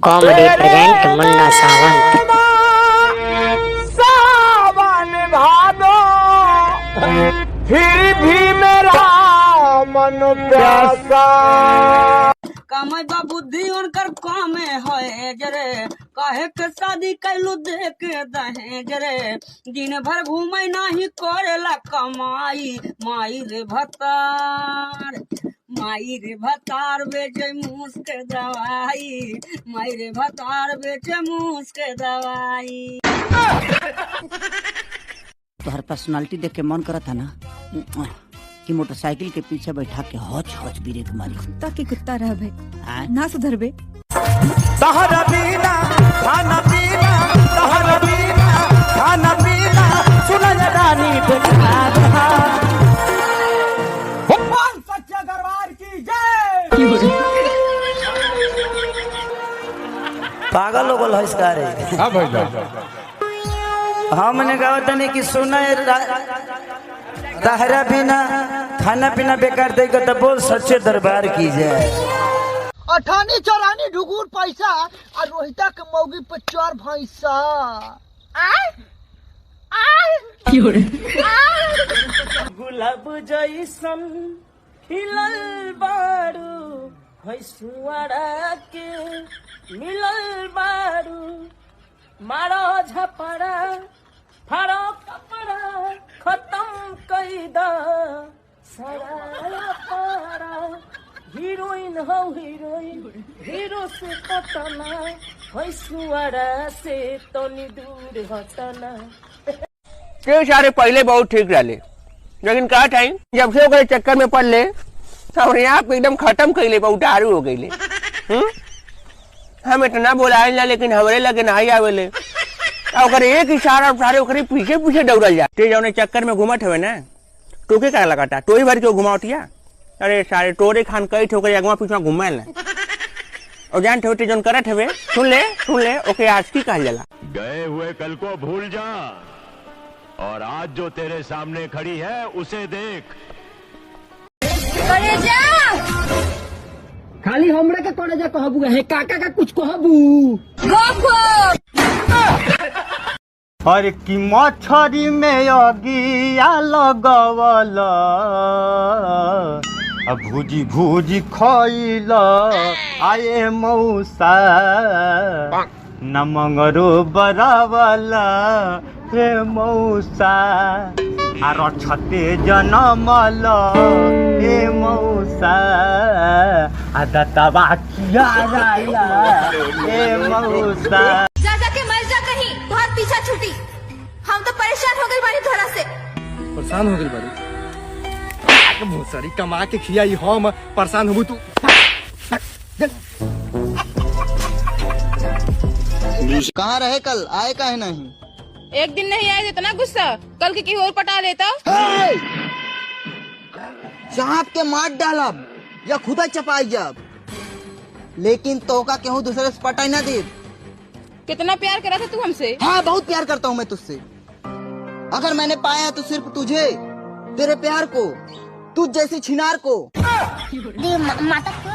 Comedy present मुन्ना सावंत। सावन भादो फिर भी मेरा मन प्यासा। कामे बा बुद्धि उनकर कामे है जरे काहे के शादी कैलू दे के दहे जरे दिन भर घूमे नाही करेला कमाई माई रे भतार बेचे मूस के दवाई माई रे भतार बेचे मूस के दवाई। तोहर पर्सनालिटी देख के मन करता ना कि मोटरसाइकिल के पीछे बैठा के हौच हौच ब्रेक मारी। कुत्ता के कुत्ता रह भाई ना सुधर बे। तहरा बिना खाना पीना तहरा बिना खाना पीना सुनल रानी बेकार। भगवान सच्चा दरबार की जय। पागल हो गल है इसका रे। हां भाई हमने कहा था नहीं कि सुना तहरा बिना खाना पीना बेकार देगा तो बोल सच्चे दरबार की जाए। अठानी चौरानी ढुगुर पैसा और रोहिता के मौगी पे 4 भैंसा। गुलाब जैसन खिलल बारू भैंसुआरा के मिलल बारू मारो झपड़ा फाड़ो कपड़ा खत्म कैदा सारा पारा हीरोइन हो हीरोइन हीरो से कटना भैंसुआरा से तनी दूर हटना। के सारे पहले बहुत ठीक रहे लेकिन का टाइम जब से ओकरे चक्कर में पड़ ले अपने आप एकदम खत्म कर ले उतारू हो गई। हम इतना बोलाए ला लेकिन हमरे लगे नहीं आवेले अगर एक इशारा सारे ओकरे पीछे पीछे दौड़ल जा ते जौने चक्कर में घुमत हवे ना टोके का लगाता टोई भर के घुमावतिया। अरे सारे टोरे खान कई ठोकर अगवा पीछा घुमाए ना और जान ठोटे जौन करत हवे सुन ले ओके आज की कहल जाला। गए हुए कल को भूल जा और आज जो तेरे सामने खड़ी है उसे देख। खाली हमरे के करे जा कहबू है काका का कुछ कहबू। अरे की मछरी में अगिया लगवल भूजी भूजी खइल आए मौसा न मंगरो बरावल हे मौसा आर छते जनमल हे मौसा आदतवा किया राया हे मौसा। जा के मर जा कहीं बहुत पीछा छूटी। हम तो परेशान हो गए बारी थोड़ा से। परेशान हो गई बारी बहुत सारी कमा के खियाई हम परेशान हो तू। कहाँ रहे कल आए काहे नहीं? एक दिन नहीं आए इतना गुस्सा कल के और पटा लेता। चाप के मार डालब या खुदा चपाई जब लेकिन तो का केहू दूसरे से पटाई ना दे। कितना प्यार करा था तू हमसे? हाँ बहुत प्यार करता हूँ मैं तुझसे। अगर मैंने पाया तो सिर्फ तुझे तेरे प्यार को तुझ जैसी छिनार को।